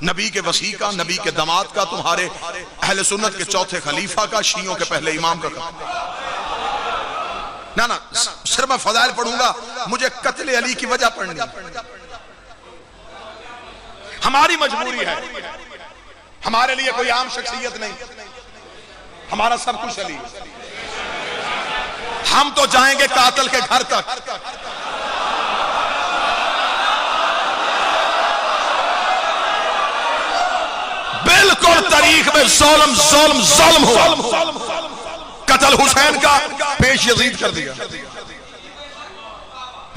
नबी के वसी का, नबी के दामाद का, तुम्हारे अहले सुन्नत के चौथे खलीफा का, शियों के पहले इमाम का। ना ना, सिर्फ मैं फजाइल पढ़ूंगा, मुझे कत्ल अली की वजह पढ़नी। हमारी मजबूरी है, हमारे लिए कोई आम शख्सियत नहीं, हमारा सब कुछ अली। हम तो जाएंगे कातिल के घर तक। बिल्कुल तारीख में ज़ुल्म ज़ुल्म ज़ुल्म हुआ। कत्ल हुसैन का पेश यजीद कर दिया।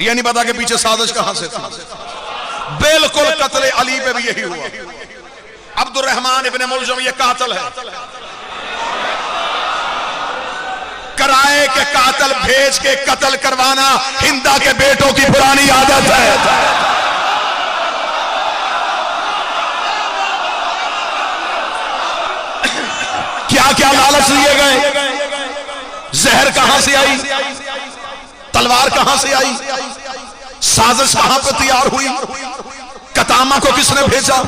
ये नहीं पता कि पीछे साजिश कहां से थी। बिल्कुल कत्ल अली पे भी यही हुआ। अब्दुर्रहमान इब्ने मुलजम ये कातिल है। कराए के कातिल भेज के कत्ल करवाना हिंदा के बेटों की पुरानी आदत है। क्या क्या लालच लिए गए, जहर कहां से आई, तलवार कहां से आई, साजिश कहां पर तैयार हुई, कतामा को किसने भेजा।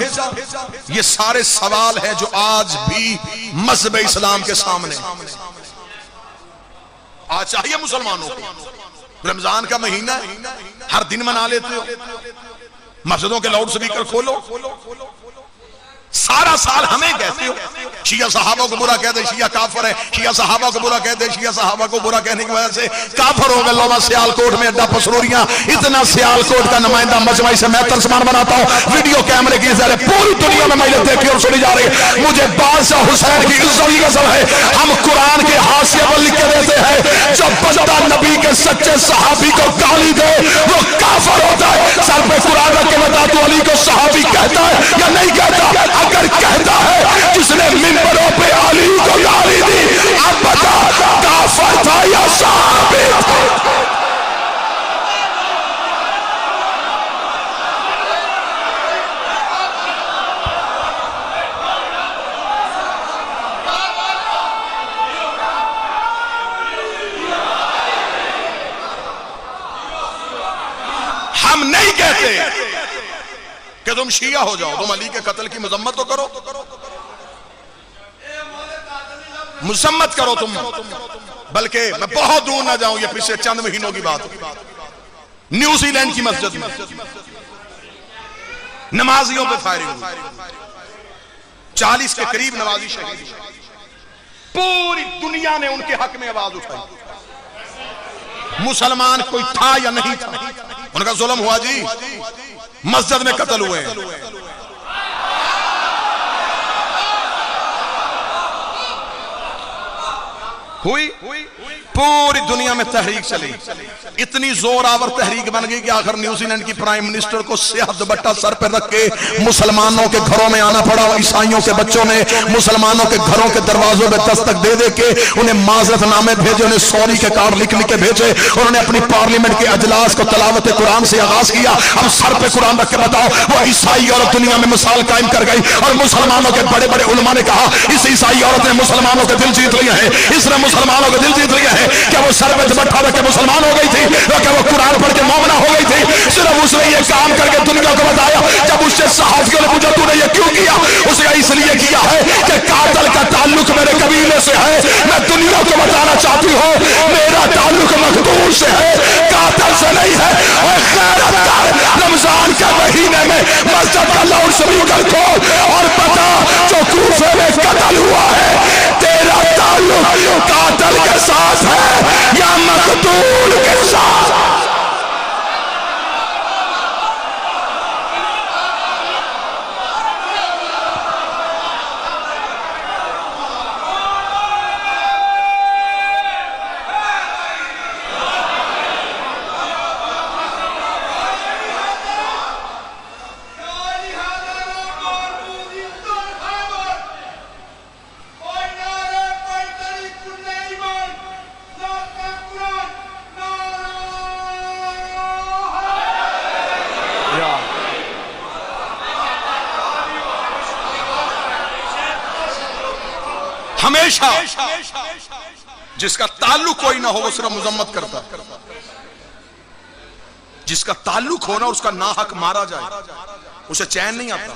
ये सारे सवाल हैं जो आज भी मज़हब इस्लाम के सामने। आज चाहिए मुसलमानों को, रमजान का महीना हर दिन मना लेते हो, मस्जिदों के लाउड स्पीकर खोलो, सारा साल हमें कहते हो शिया सहाबा को बुरा कहते, शिया काफर है, शिया सहाबा को बुरा कहते, शिया सहाबा को बुरा कहने की वजह से काफर हो गए लोग। सियालकोट में अड्डा पसरूरियां, इतना सियालकोट का नुमाइंदा मजमाई से मैं तर्जमान बनाता हूँ, वीडियो कैमरे की जरिए पूरी दुनिया में मैंने देखी और सुनी जा रही है। मुझे बादशाह हुसैन की इज्जत की कसम है, हम कुरान के हाशिया पर लिख के देते हैं, जो बंदा नबी के सच्चे सहाबी को गाली दे वो काफर होता है। सर पे कुरान रख के बता, तू अली को सहाबी कहता है या नहीं कहता? अगर कहता है, जिसने मिंबरों पे अली को गाली दी, अब बता काफर था या सहाबी था? हम नहीं कहते कि तुम शिया हो जाओ, तुम अली के कत्ल की मजम्मत तो करो, मुसम्मत करो तुम। बल्कि मैं बहुत दूर ना जाऊं, ये पिछले चंद महीनों की बात, न्यूजीलैंड की मस्जिद में नमाजियों पे फायरिंग हुई, 40 के करीब नमाजी शहीद हुए। पूरी दुनिया ने उनके हक में आवाज उठाई। मुसलमान कोई था या नहीं था, उनका जुल्म हुआ जी, मस्जिद में कत्ल हुए हैं। हुई पूरी दुनिया में तहरीक चली, इतनी जोरावर तहरीक बन गई कि आखिर न्यूजीलैंड की प्राइम मिनिस्टर को स्याह दुपट्टा सर पर रख के मुसलमानों के घरों में आना पड़ा। ईसाइयों के बच्चों ने मुसलमानों के घरों के दरवाजों में दस्तक दे दे के उन्हें माजरतनामे भेजे, उन्हें सॉरी के कार्ड लिख लिख के भेजे। उन्होंने अपनी पार्लियामेंट के अजलास को तलावत कुरान से आगाज किया। अब सर पे कुरान रख के बताओ, वो ईसाई औरत दुनिया में मिसाल कायम कर गई। और मुसलमानों के बड़े बड़े उलमा ने कहा, इस ईसाई औरत ने मुसलमानों के दिल जीत लिए हैं, इसने मुसलमानों के दिल जीत लिए हैं। क्या वो सर पे दुपट्टा रख के मुसलमान हो गई थी? क्या वो कुरान पढ़ के मोमिना हो गई थी? सिर्फ उसने ये काम करके दुनिया को बताया। जब उससे सहाफियों ने पूछा तूने ये क्यों किया, उसने इसलिए किया है कि कातिल का ताल्लुक मेरे कबीले से है। मैं दुनिया को बताना चाहती हूँ मेरा ताल्लुक मखदूम से है, कातिल से नहीं है। और खैरदार रमजान के महीने में मस्जिद का लाउड स्पीकर खोल और बता, जो कूफे में कत्ल हुआ है, तेरा ताल्लुक कातिल के साथ है या मकतूल के साथ? हमेशा जिसका ताल्लुक कोई ना हो वो सिर्फ मुजम्मत करता है, जिसका ताल्लुक हो ना उसका नाहक मारा जाए उसे चैन नहीं आता।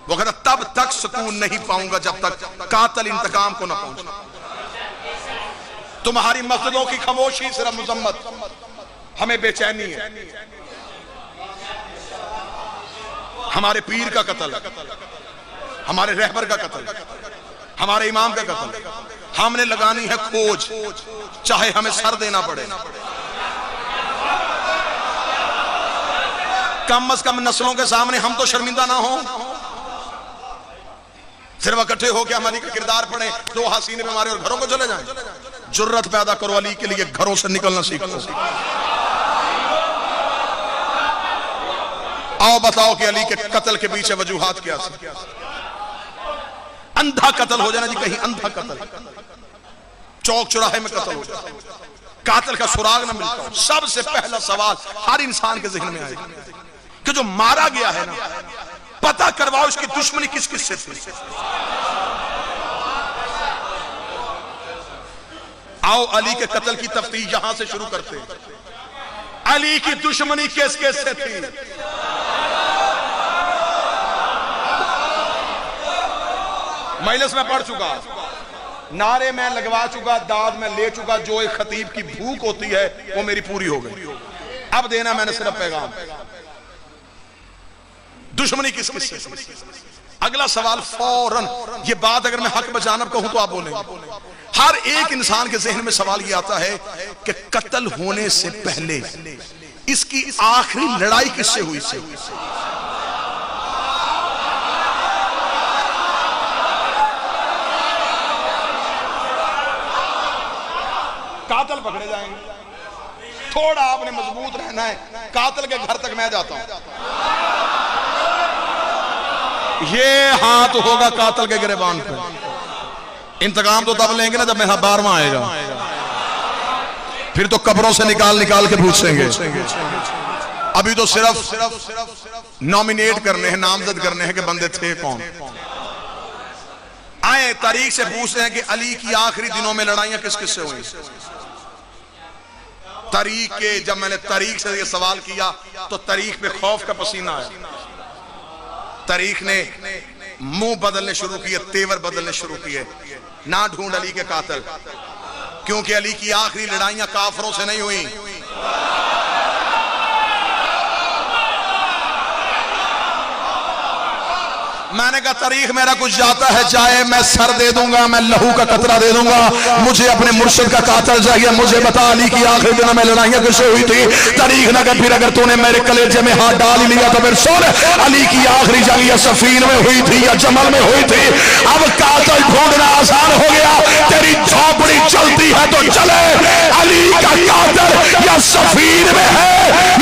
वो कहता तब तक सुकून नहीं पाऊंगा जब तक कातिल इंतकाम को ना पहुंचे। तुम्हारी मस्जिदों की खामोशी सिर्फ मजम्मत, हमें बेचैनी है। हमारे पीर का कत्ल, हमारे रहबर का कत्ल, हमारे इमाम का कत्ल, हमने लगानी है खोज, चाहे हमें सर देना पड़े। कम अज कम नस्लों के सामने हम तो शर्मिंदा ना हो। सिर्फ इकट्ठे होकर हम अली का किरदार पढ़े, दो हसीने पे मारे और घरों को चले जाएं। जुर्रत पैदा करो, अली के लिए घरों से निकलना सीखो। आओ बताओ कि अली के कत्ल के पीछे वजूहात क्या थी। अंधा कत्ल हो जाना जी, कहीं अंधा कत्ल, चौक चौराहे में कत्ल हो जाए, कातिल का सुराग ना मिलता हो। सबसे पहला सवाल हर इंसान के जहन में आएगा कि जो मारा गया है ना, पता करवाओ इसकी दुश्मनी किस किस से थी। आओ अली के कत्ल की तफ्तीश यहां से शुरू करते हैं। अली की दुश्मनी किस किस से थी। मजलिस में पढ़ चुका, नारे में लगवा चुका, दाद में ले चुका। जो एक खतीब की भूख होती है वो मेरी पूरी हो गई। अब देना मैंने सिर्फ पैगाम, दुश्मनी किस किस से। अगला सवाल फौरन, ये बात अगर मैं हक बजानब कहूं तो आप बोलेंगे। हर एक इंसान के जहन में सवाल ये आता है कि कत्ल होने से पहले इसकी आखिरी लड़ाई किससे हुई से। कातिल पकड़े जाएंगे, थोड़ा आपने मजबूत रहना है। कातिल के घर तक मैं जाता हूं, ये हाथ होगा कातिल के गिरबान पे। इंतकाम तो तब लेंगे ना जब मेरा 12वां आएगा, फिर तो कब्रों से निकाल निकाल के पूछेंगे। अभी तो सिर्फ नॉमिनेट करने हैं, नामजद करने हैं कि बंदे थे कौन। आए तारीख से पूछते हैं कि अली की आखिरी दिनों में लड़ाइयां किस किस से हुई। तारीख के, जब मैंने तारीख से ये सवाल किया तो तारीख पे खौफ का पसीना आया। तारीख ने मुंह बदलने शुरू किए, तेवर बदलने शुरू किए। ना ढूंढ अली के कातिल, क्योंकि अली की आखिरी लड़ाइयां काफरों से नहीं हुई। मैंने कहा तारीख मेरा कुछ जाता है, चाहे मैं सर दे दूंगा, मैं लहू का कतरा दे दूंगा, मुझे अपने मुर्शिद का कातिल चाहिए। मुझे बता अली की आखिरी दिनों में लड़ाइयां किससे हुई थी। तारीख ना कर, फिर अगर तूने मेरे कलेजे में हाथ डाल ही लिया तो फिर सुन, अली की आखिरी जंग या सफीन में हुई थी या जमल में हुई थी। अब कातिल ढूंढना आसान हो गया। तेरी झोपड़ी चलती है तो चले, अली का कातिल या सफीन में है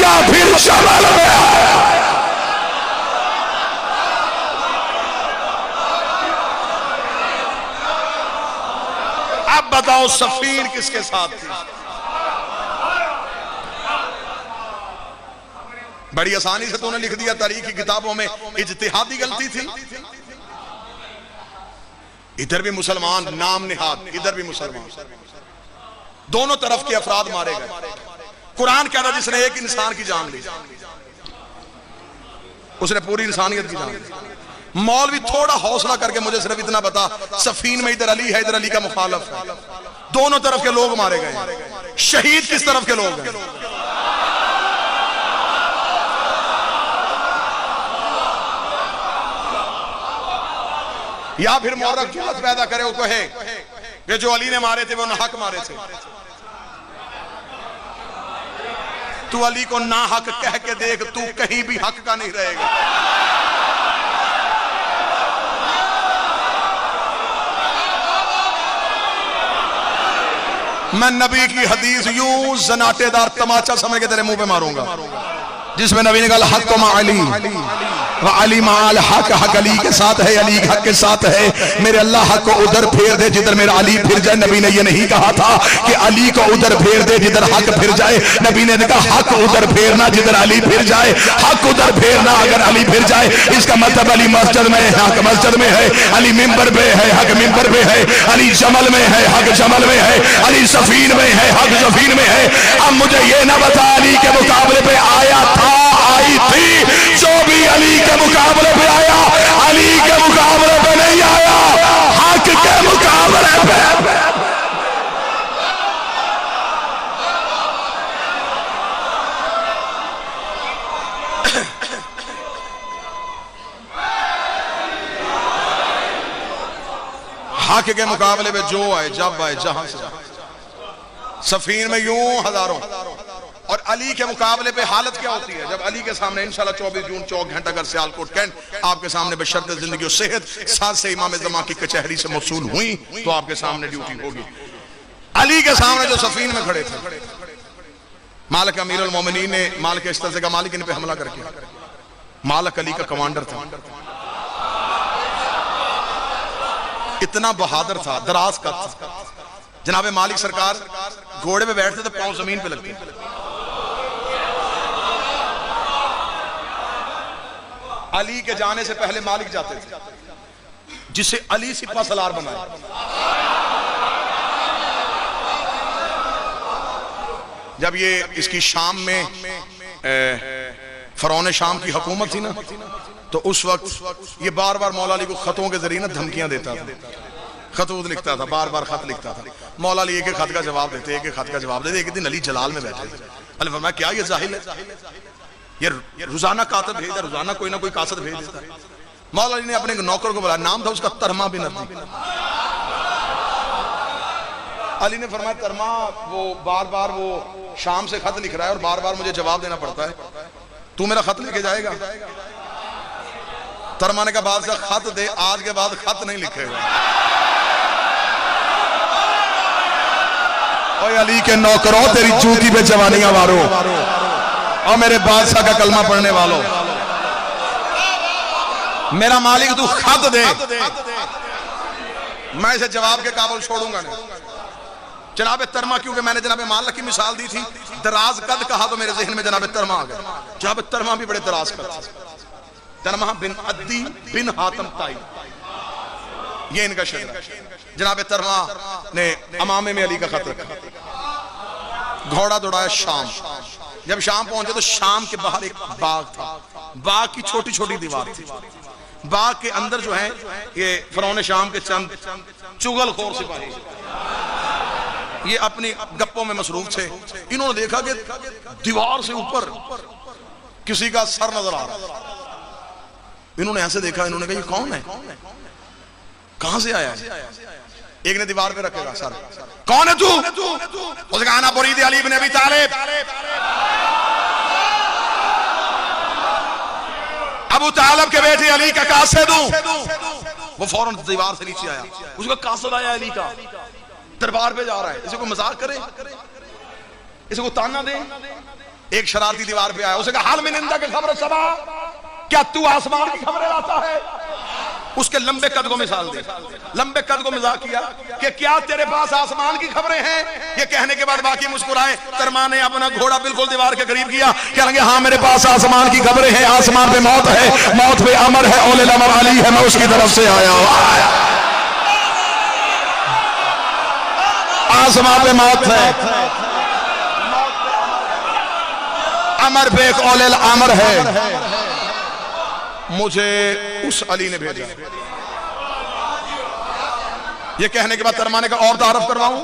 या फिर जमल में है। अब बताओ सफीन किसके साथ थी। बड़ी आसानी से तूने लिख दिया तारीख की किताबों में इज्तिहादी गलती थी। इधर भी मुसलमान नाम निहाद, इधर भी मुसलमान, दोनों तरफ के अफराद मारे गए। कुरान कहता जिसने एक इंसान की जान ली उसने पूरी इंसानियत की जान ली। मौलवी थोड़ा हौसला करके मुझे सिर्फ इतना बता, सफीन में इधर अली है, इधर अली का मुखालफ है, दोनों तरफ के लोग मारे गए। शहीद किस तरफ के लोग हैं? या फिर मौरख जुलत पैदा करे, वो कहे कि जो अली ने मारे थे वो नाहक मारे थे। तू अली को नाहक कह के देख, तू कहीं भी हक का नहीं रहेगा। मैं नबी की हदीस यूं जनाटेदार तमाचा समझ के तेरे मुंह पे मारूंगा, जिसमें नबी ने कहा हक मा अली व अली माल हक, हक अली के साथ है, अली हक के साथ है। मेरे अल्लाह हक को उधर फेर दे जिधर मेरा अली फिर जाए। नबी ने ये नहीं कहा था कि अली को उधर फेर दे जिधर हक फिर जाए। नबी ने कहा हक उधर फेरना जिधर अली फिर जाए, हक उधर फेरना अगर अली फिर जाए। इसका मतलब अली मस्जिद में है, हक मस्जिद में है, अली मिंबर पे है, हक मिंबर पे है, अली जमल में है, हक जमल में है, अली सफीन में है, हक सफीन में है। अब मुझे ये ना बता अली के मुकाबले पे आया था, आई थी, जो भी अली के मुकाबले पे आया अली हक के मुकाबले में जो आए, जब आए, जहां से सफीन में यूं हजारों। और अली के मुकाबले पे हालत क्या होती है? जब अली के सामने इंशाल्लाह 24 जून 4 घंटा अगर सियालकोट कैंट आपके सामने बशर्ते जिंदगी और सेहत साथ से इमाम ज़मा की कचहरी से मौसूल हुई तो आपके सामने ड्यूटी होगी। अली के सामने जो सफीन में खड़े थे, मालिक अमीरुल मोमिनीन ने मालिक इस्ताज़े का मालिक इन पे हमला करके, मालिक अली का कमांडर था, इतना बहादुर था, दराज का था। जनाबे मालिक सरकार घोड़े पे बैठते तो पांव जमीन पे लगते। अली के जाने से पहले मालिक जाते थे, जिसे अली सिपा सलार बनाया। जब ये इसकी शाम में फरौन शाम की हुकूमत थी ना, तो उस वक्त ये बार बार मौला अली को खतों के जरिए ना धमकियां देता था, खतूत लिखता था, बार बार खत लिखता था। मौला अली एक एक खत का जवाब देते, एक एक खत का जवाब देते। एक दिन अली जलाल में बैठे थे, अली फरमाया क्या ये जाहिल है, ये रोजाना कातब भेजता, रोजाना कोई ना कोई कासद भेज देता। मौला अली ने अपने नौकर को बुलाया, नाम था उसका तरमा बिन अदी। अली ने फरमाया तरमा वो बार बार वो शाम से खत लिख रहा है और बार बार मुझे जवाब देना पड़ता है, तू मेरा खत लेके जाएगा? तरमा ने कहा बादशाह खत दे, आज के बाद खत नहीं लिखेगा। ओए अली के नौकरों, तेरी जूती पे जवानियां मारो, और मेरे बादशाह का कलमा पढ़ने वालों, मेरा मालिक तू खत दे, मैं इसे जवाब के काबुल छोड़ूंगा नहीं। जनाब तरमा, क्योंकि मैंने जनाब मालिक की मिसाल दी थी, दराज कद कहा तो मेरे जहन में जनाब तरमा आ गया। जनाब तरमा भी बड़े दराज कद थे, तरमा बिन अद्दी बिन हातम ताई, ये इनका शहर है। जनाब तरमा ने अमामे में अली का खत रखा, घोड़ा दौड़ाया शाम। जब शाम पहुंचे तो शाम के बाहर एक बाग था, बाग की छोटी छोटी दीवार थी। बाग के अंदर जो है ये फरौन शाम के चंद चुगलखोर सिपाही, ये अपनी गप्पों में मसरूफ थे। इन्होंने देखा कि दीवार से ऊपर किसी का सर नजर आ रहा। इन्होंने ऐसे देखा, इन्होंने कहा ये कौन है, कहां से आया है? एक ने दीवार पे रखेगा सर, कौन है तू? उसने कहा ना मुरीद अली इब्न अबी तालिब, अबू तालिब के बेटे अली का कासिद हूं। वो फौरन दीवार से नीचे आया, उसका कासिद आया अली का, दरबार पे जा रहा है। इसे को मजाक करे, इसे को ताना दे। एक शरारती दीवार पे आया, उसे कहा हाल में निंदा के खबर सबा, क्या तू आसमान की खबरें लाता है? उसके लंबे कद को मिसाल दी, लंबे कद को मजाक किया कि क्या तेरे पास आसमान की खबरें हैं? ये कहने के बाद बाकी मुस्कुराए। तरमा ने अपना घोड़ा बिल्कुल दीवार के करीब किया, कह लगे हाँ मेरे पास आसमान की खबरें हैं, आसमान पे मौत है, मौत पे अमर है, औले अमर अली है, मैं उसकी तरफ से आया हूं। आसमान पे मौत है, अमर पे एक औले अमर है, मुझे उस अली ने भेजा। ये कहने के बाद तरमाने का और तारफ करवाऊं,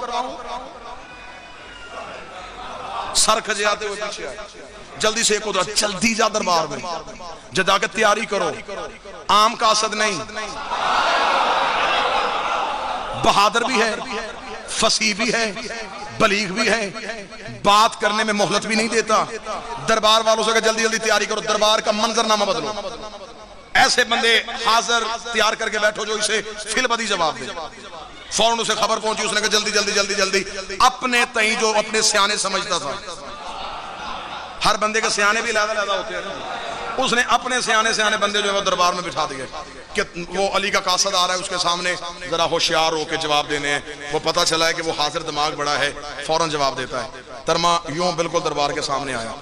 सर खजाते हुए पीछे आए, जल्दी से एक उधर, जल्दी जा दरबार में, जदा के तैयारी करो, आम का असद नहीं, बहादुर भी है, फसीह भी है, बलीग भी है, बात करने में मोहलत भी नहीं देता। दरबार वालों से जल्दी जल्दी तैयारी करो, दरबार का मंजरनामा बदलो, ऐसे बंदे हाजिर तैयार करके बैठो जो इसे फिलबदी जवाब दे। फौरन उसे खबर पहुंची, उसने कहा जल्दी जल्दी जल्दी जल्दी। अपने तई जो अपने सियाने समझता था, हर बंदे के सियाने भी अलग अलग होते हैं, उसने अपने सियाने सियाने बंदे जो है वो दरबार में बिठा दिए कि वो अली का कासद आ रहा है, उसके सामने जरा होशियार होकर जवाब देने हैं। वो पता चला है कि वो हाजिर दिमाग बड़ा है, फौरन जवाब देता है। तरमा यूं बिल्कुल दरबार के सामने आया।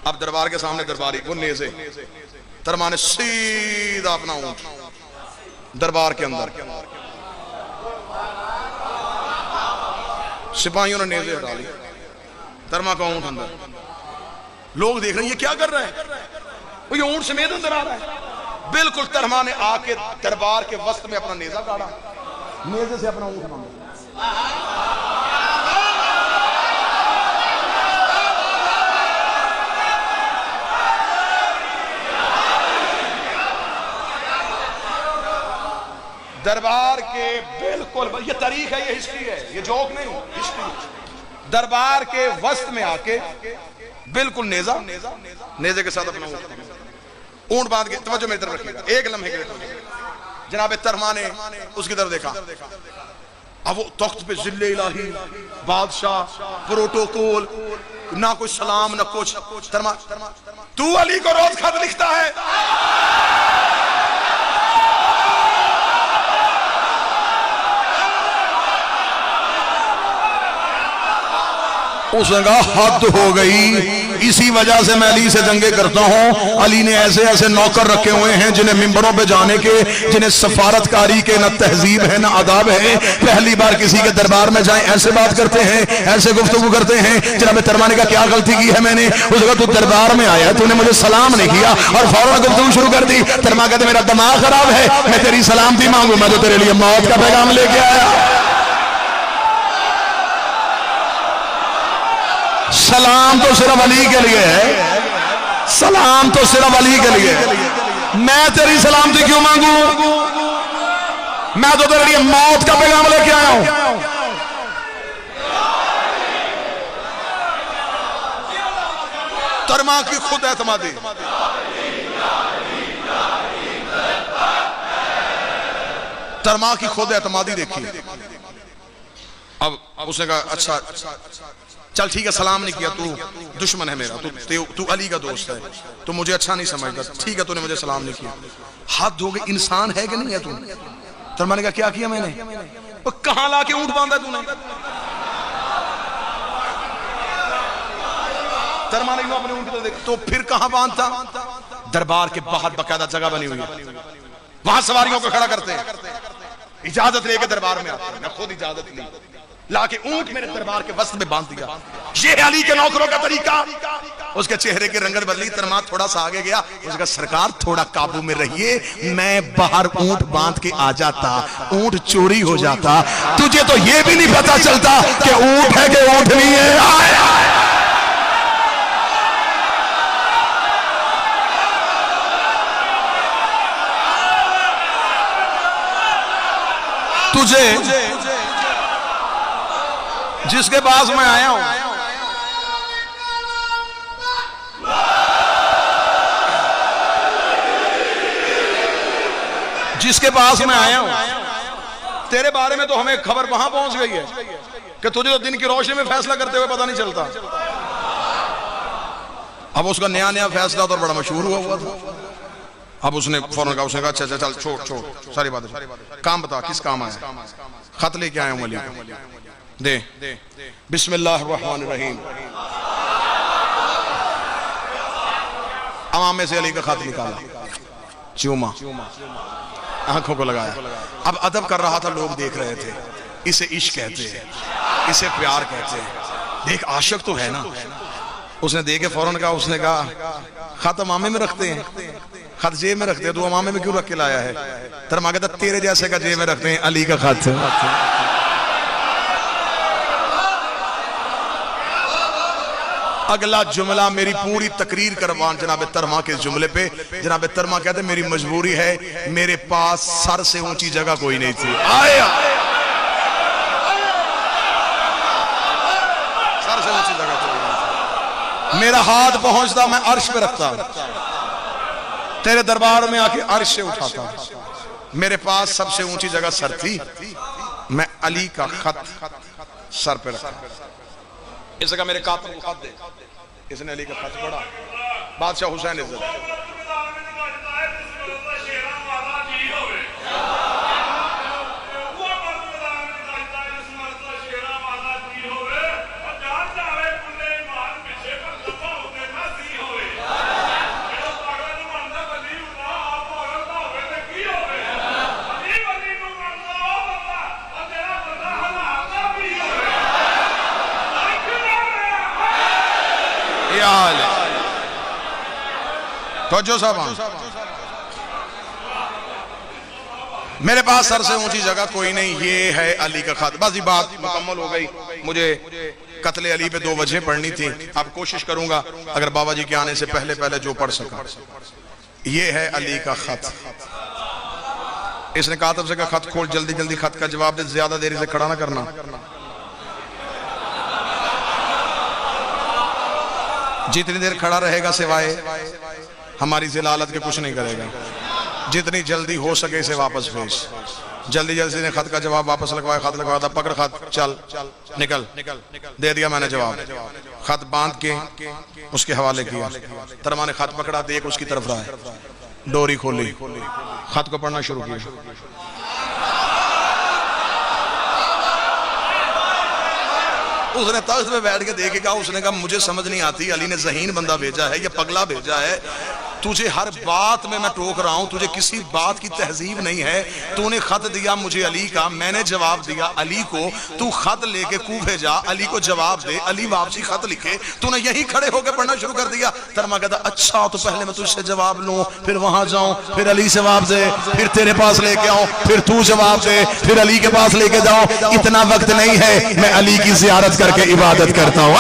अब दरबार के सामने दरबारी वो नेज़े, तरमा ने सीधा अपना ऊंट दरबार के अंदर, सिपाहियों ने नेज़े हटा ली, तरमा का ऊंट अंदर। लोग देख रहे हैं ये क्या कर रहा है, वो ये ऊंट समेत अंदर आ रहा है। बिल्कुल तरमा ने आके दरबार के वस्त में अपना नेज़ा काटा, नेज़े से अपना ऊंट मांगा। दरबार के बिल्कुल, ये तारीख है, ये हिस्ट्री है, ये जोक नहीं, हिस्ट्री। दरबार के वस्त में आके बिल्कुल नेज़े के साथ अपना ऊंट बांध के, तवज्जो मेरी तरफ रखिएगा एक लम्हे के लिए। जनाब तरमा ने उसकी तरफ देखा, अब वो तख्त पे जिल्ले इलाही, बादशाह, प्रोटोकॉल, ना कोई सलाम ना कुछ। तरमा, तू अली को रोज खत लिखता है? उसने कहा हद हो गई, इसी वजह से मैं अली से जंगे करता हूँ। अली ने ऐसे ऐसे नौकर रखे हुए हैं जिन्हें मिंबरों पे जाने के, जिन्हें सफारतकारी के न तहजीब है न आदाब है, पहली बार किसी के दरबार में जाए ऐसे बात करते हैं, ऐसे गुफ्तगू करते हैं। जनाब तरमाने का क्या गलती की है मैंने? उसने कहा तू दरबार में आया, तूने मुझे सलाम नहीं किया और फौरन गुफ्तगू शुरू कर दी। तरमा कहते मेरा दिमाग खराब है, मैं तेरी सलामती मांगू, मैं तो तेरे लिए मौत का पैगाम लेके आया। सलाम तो सिर्फ अली के लिए है, सलाम तो सिर्फ अली के लिए है। मैं तेरी सलामती क्यों मांगू? मैं तो तेरे लिए मौत का पैगाम लेके आया हूं। तरमा की खुद एतमादी, तरमा की खुद एतमादी देखी। अब उसने कहा अच्छा चल ठीक है, सलाम नहीं किया, तू दुश्मन है मेरा, तू अली का दोस्त है, तू मुझे अच्छा नहीं समझता, ठीक है तूने मुझे सलाम नहीं किया। हद हो गई, इंसान है कि नहीं है तू? तरमा ने कहा क्या किया मैंने? कहां लाके ऊंट बांधा तूने? तरमा ने अपने ऊंट को देख, तो फिर कहां बांधता? दरबार के बाहर बाकायदा जगह बनी हुई है, वहां सवारियों को खड़ा करते हैं, इजाजत लेके दरबार में आते हैं। मैं खुद इजाजत ली, लाके ऊंट मेरे दरबार के वस्त में बांध दिया। ये अली के नौकरों का तरीका। उसके चेहरे की रंगत बदली, तरमा थोड़ा सा आगे गया, उसका सरकार थोड़ा काबू में रहिए, मैं बाहर ऊंट बांध के आ जाता, ऊंट चोरी हो जाता, तुझे तो ये भी नहीं पता चलता कि ऊंट है कि ऊंट नहीं है। तुझे जिसके पास मैं आया हूं, जिसके पास मैं आया हूं, तेरे बारे में तो हमें खबर वहां पहुंच गई है कि तुझे तो दिन की रोशनी में फैसला करते हुए पता नहीं चलता। अब उसका नया नया फैसला तो बड़ा मशहूर हुआ था। अब उसने फौरन कहा, उसने कहा अच्छा चल छोड़ सारी बातें, काम बता किस काम आया? खत लेके आया हूं अली, दे। बिस्मिल्लाहिर्रहमानिर्रहीम। अमामे से अली का खत निकाला, चूमा, आंखों को लगाया। अब अदब कर रहा था, लोग देख रहे थे। इसे इश्क कहते हैं, इसे प्यार कहते हैं। देख आशिक तो है ना। उसने देखे फौरन कहा, उसने कहा खत अमामे में रखते हैं, खत जेब में रखते हैं, तो अमामे में क्यों रख के लाया है? तरमा कहता तेरे जैसे का जेब में रखते हैं, अली का खत। अगला जुमला मेरी पूरी तकरीर करवान जनाब तरमा के जुमले पे। जनाब तरमा कहते मेरी मजबूरी है, मेरे पास सर से ऊंची जगह कोई नहीं थी। आया सर से ऊंची जगह कोई नहीं थी। मेरा हाथ पहुंचता, मैं अर्श पे रखता, तेरे दरबार में आके अर्श से उठाता। मेरे पास सबसे ऊंची जगह सर थी, मैं अली का खत सर पे रखा। इसने कहा मेरे कातिल को खत दे। इसने अली का खत पढ़ा, बादशाह हुसैन इज्जत। तो जो साहब, मेरे पास सर से ऊंची जगह कोई नहीं, ये है अली का खत। बस ये बात मुकम्मल हो गई। मुझे कत्ले अली पे 2 वजह पढ़नी थी। अब कोशिश करूंगा अगर बाबा जी के आने से पहले पहले जो पढ़ सका। ये है अली का खत। इसने कातिब से कहा खत खोल, जल्दी जल्दी खत का जवाब दे, ज्यादा देरी से खड़ा ना करना। जितनी देर खड़ा रहेगा सिवाय हमारी जिलालत के कुछ नहीं करेगा। जितनी जल्दी हो सके इसे वापस भेज। जल्दी जल्दी ने खत का जवाब वापस लगवाया, खत लगवाया था, पकड़ खत, चल निकल। दे दिया मैंने जवाब, खत बांध के उसके हवाले किया। तरमा ने खत पकड़ा, देख उसकी तरफ रहा है, डोरी खोली, खत को पढ़ना शुरू किया। उसने तख्त पे बैठ के देखेगा, उसने कहा मुझे समझ नहीं आती, अली ने ज़हीन बंदा भेजा है या पगला भेजा है, तुझे हर बात में मैं टोक रहा हूं, तुझे किसी बात की तहजीब नहीं है। तूने खत दिया मुझे अली का, मैंने जवाब दिया अली को, तू खत लेके कूफे जा, अली को जवाब दे, अली वापसी खत लिखे, तूने यहीं खड़े होकर पढ़ना शुरू कर दिया। तरमा कहता अच्छा तो पहले मैं तुझसे जवाब लूं, फिर वहां जाऊं, फिर अली से जवाब दे, फिर तेरे पास लेके आऊं, फिर तू जवाब दे, फिर अली के पास लेके जाऊं। इतना वक्त नहीं है, मैं अली की जियारत करके इबादत करता हूं।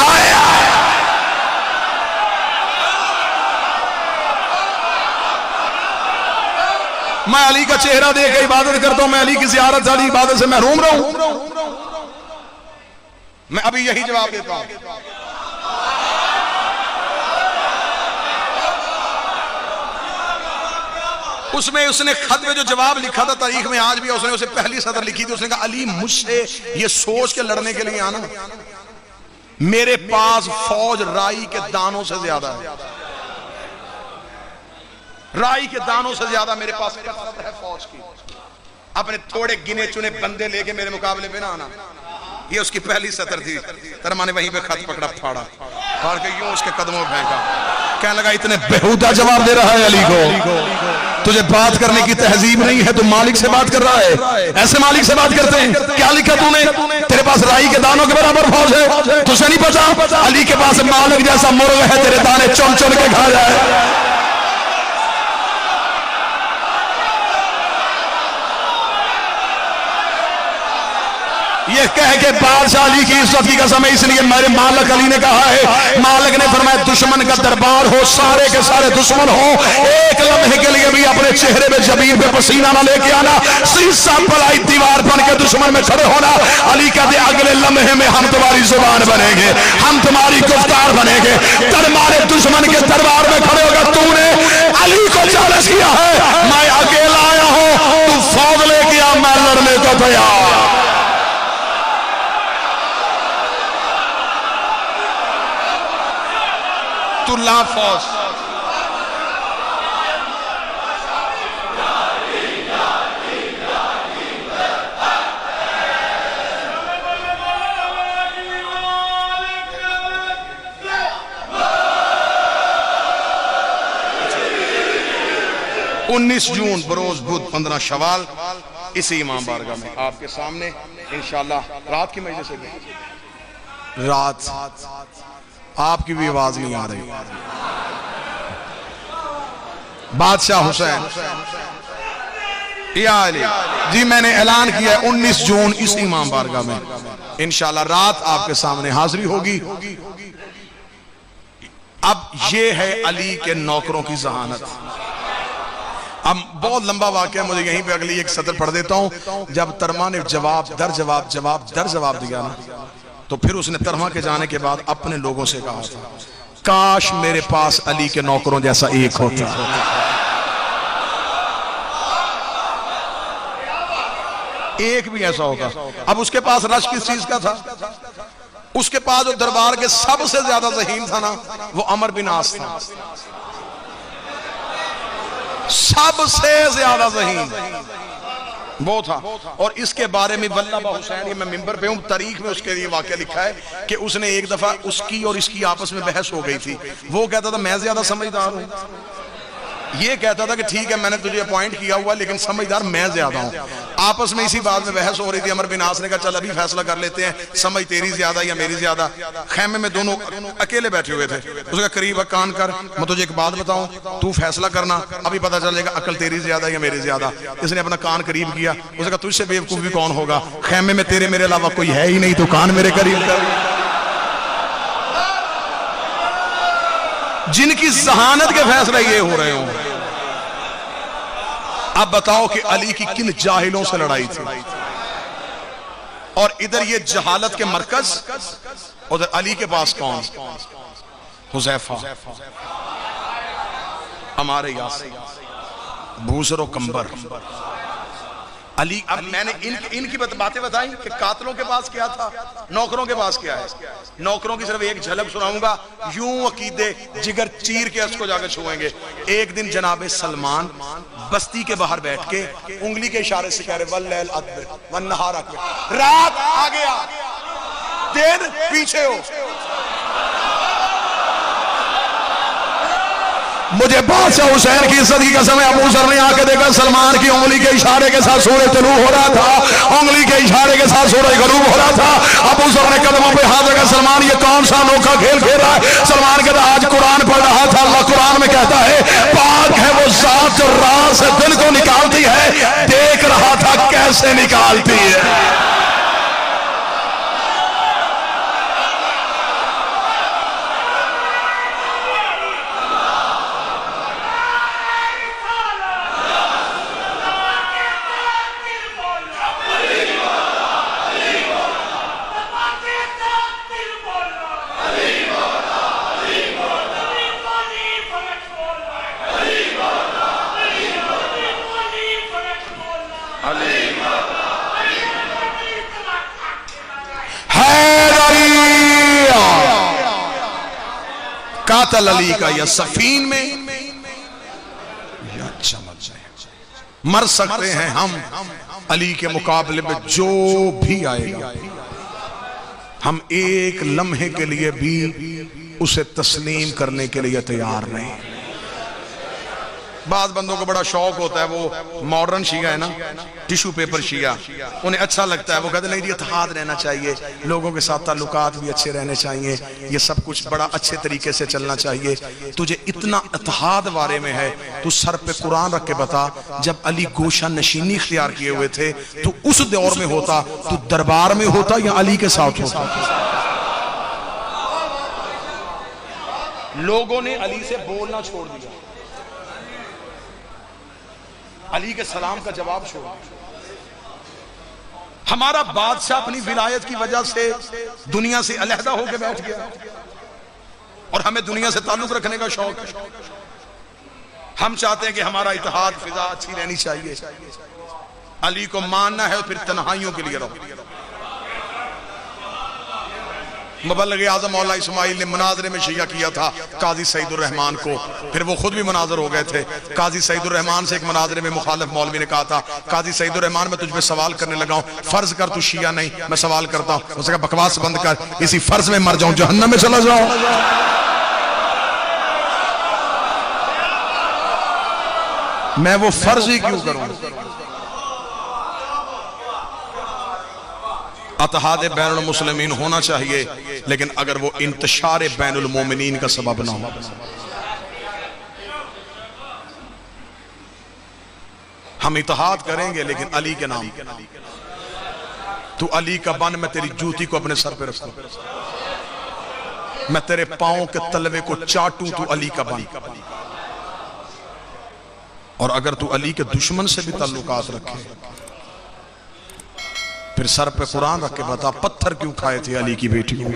मैं अली का चेहरा देख के इबादत करता हूं, मैं अली की ज़ियारत वाली इबादत से महरूम रहूं। मैं अभी यही जवाब देता हूं। उसमें उसने खत में जो जवाब लिखा था, तारीख में आज भी उसने उसे पहली सदर लिखी थी। उसने कहा अली मुझसे ये सोच के लड़ने के लिए आना, मेरे पास फौज राई के दानों से ज्यादा है, राई के दानों से ज्यादा मेरे पास कसरत है फौज की। अपने थोड़े गिने चुने बंदे लेके मेरे मुकाबले पे ना आना। ये उसकी पहली सतर थी। तरमा ने वहीं पे खत पकड़ा, फाड़ के यूं उसके कदमों में फेंका। कहने लगा इतने बेहुदा जवाब दे रहा है अली को, तुझे बात करने की तहजीब नहीं है, तू मालिक से बात कर रहा है। ऐसे मालिक से बात करते हैं? क्या लिखा तूने? तेरे पास राई के दानों के बराबर फौज है, तुझे नहीं पता? अली के पास मालिक जैसा मुर्ग है, तेरे दाने चुन चुन के खा जाए। ये कह के बादशाह अली की इज्जत की कसम है, इसलिए मेरे मालिक अली ने कहा है, मालिक ने फरमाया दुश्मन का दरबार हो, सारे के सारे दुश्मन हो, एक लम्हे के लिए भी अपने चेहरे पे जबीन पे पसीना ना लेके आना, शीशा पलाई दीवार बन के दुश्मन में खड़े होना। अली कहते अगले लम्हे में हम तुम्हारी जुबान बनेंगे, हम तुम्हारी गुफ्तार बनेंगे। तुम्हारे दुश्मन के दरबार में खड़े होकर तूने अली को चैलेंज किया है, मैं अकेला आया हूं, तू फौज लेके आ, मैं लड़ने को तैयार। ला फौज उन्नीस जून बरोज बुध 15 शवाल इसी इमाम बारगाह में आपके सामने इंशाअल्लाह। रात की मजलिस है, रात आपकी भी आवाज नहीं आ रही। बादशाह हुसैन या अली जी, मैंने ऐलान किया है 19 जून इस इमाम बारगाह में इंशाअल्लाह रात आपके सामने हाजिरी होगी। अब ये है अली के नौकरों की जहानत। अब बहुत लंबा वाकया, मुझे यहीं पे अगली एक सतर पढ़ देता हूं। जब तरमा ने जवाब दर जवाब दिया ना, तो फिर उसने तरमा के जाने के बाद अपने लोगों से कहा था, काश मेरे पास अली के नौकरों जैसा एक होता। एक भी ऐसा होगा। अब उसके पास रश किस चीज का था? उसके पास जो दरबार के सबसे ज्यादा ज़हीन था ना, वो अमर बिन आस था, सबसे ज्यादा ज़हीन वो था। और इसके बारे में वल्लभा हुसैन, ये मैं मिंबर पे हूं, तारीख में उसके लिए वाकया लिखा है कि उसने एक दफा उसकी और इसकी आपस में बहस हो गई थी। वो कहता था मैं ज्यादा समझदार हूं, ये कहता था कि ठीक है मैंने तुझे अपॉइंट किया हुआ लेकिन समझदार मैं ज्यादा हूं। आपस में इसी बात में बहस हो रही थी। अमर बिन आस ने कहा चल अभी फैसला कर लेते हैं, समझ तेरी ज्यादा या मेरी ज्यादा। खैमे में दोनों अकेले बैठे हुए थे। उसका करीब कान कर, मैं तुझे एक बात बताऊं, तू फैसला करना, अभी पता चलेगा अकल तेरी ज्यादा या मेरी ज्यादा। इसने अपना कान करीब किया, उसने कहा तुझसे बेवकूफ भी कौन होगा, खैमे में तेरे मेरे अलावा कोई है ही नहीं, तो कान मेरे करीब कर। जिनकी जहानत के फैसले ये हो रहे हो, अब बताओ कि अली की किन जाहिलों से लड़ाई थी। और इधर ये जहालत के मरकज, उधर अली के पास कौन? हुज़ैफा, हमारे यासिर, बूसरो कंबर, अली। अब मैंने इनकी बातें बताई कि कातलों के पास क्या था, नौकरों के पास क्या है। नौकरों की सिर्फ एक झलक सुनाऊंगा, यूं अकीदे जिगर चीर के उसको जाकर छुएंगे। एक दिन जनाबे सलमान बस्ती के बाहर बैठ के उंगली के इशारे से कह रहे वल्लैल अदबर वन्नहार अकबर, रात आ गया, दिन पीछे हो। मुझे बादशाह हुसैन की इज्जत की कसम है, अबू ज़र ने आके देखा सलमान की उंगली के इशारे के साथ सूरज तुलू हो रहा था, उंगली के इशारे के साथ सूरज गरूब हो रहा था। अबू ज़र ने कदमों पे हाथ रखा, सलमान ये कौन सा अनोखा खेल खेल रहा है? सलमान कहता आज कुरान पढ़ रहा था, अल्लाह कुरान में कहता है पाक है वो जात जो रात से दिन को निकालती है, देख रहा था कैसे निकालती है। कातल अली का या सफीन में या चमक जाए। मर सकते हैं हम, अली के मुकाबले में जो भी आएगा हम एक लम्हे के लिए भी उसे तस्लीम करने के लिए तैयार नहीं। बाद बंदों को बड़ा शौक होता है, वो मॉडर्न शिया है ना, टिश्यू पेपर शिया, उन्हें अच्छा लगता है। वो कहते नहीं, इत्तेहाद रहना चाहिए, लोगों के साथ ताल्लुकात भी अच्छे रहने चाहिए, ये सब कुछ बड़ा अच्छे तरीके से चलना चाहिए। तुझे इतना इत्तेहाद बारे में है, तू सर पे कुरान रख के बता, जब अली गोशा नशीनी इख्तियार किए हुए थे तो उस दौर में होता, तू दरबार में होता या अली के साथ होता? लोगों ने अली से बोलना छोड़ दिया, अली के सलाम का जवाब छोड़ दिया। हमारा बादशाह अपनी विलायत की वजह से दुनिया से अलहदा होकर बैठ गया और हमें दुनिया से ताल्लुक रखने का शौक है। हम चाहते हैं कि हमारा इत्तेहाद फिजा अच्छी रहनी चाहिए। अली को मानना है और फिर तन्हाइयों के लिए रहो। मुबल्लिग आज़म मौला इस्माइल ने मुनाजरे में शिया किया था काजी सईदुर रहमान को, फिर वो खुद भी मुनाजर हो गए थे। काजी सईदुर रहमान से एक मुनाजरे में मुखालिफ मौलवी ने कहा था, काजी सईदुर रहमान मैं तुझ पे सवाल करने लगा हूं, फर्ज कर तू शिया नहीं, मैं सवाल करता हूं। उसने कहा बकवास बंद कर, इसी फर्ज में मर जाऊं, जहन्नम में चला जाऊं। मैं वो फर्ज ही क्यों करूं? इत्तेहाद बैनुल मुस्लिमीन होना चाहिए, लेकिन अगर वो इंतशार बैनुल मोमिनीन का सबब ना हो। हम इत्तेहाद करेंगे लेकिन अली के नाम। तू अली का बन, मैं तेरी जूती को अपने सर पे रखूं, मैं तेरे पांव के तलवे को चाटूं, तू अली का बन। और अगर तू अली के दुश्मन से भी ताल्लुकात रखे, फिर सर पे कुरान रख के बता पत्थर क्यों खाए थे अली की बेटी को।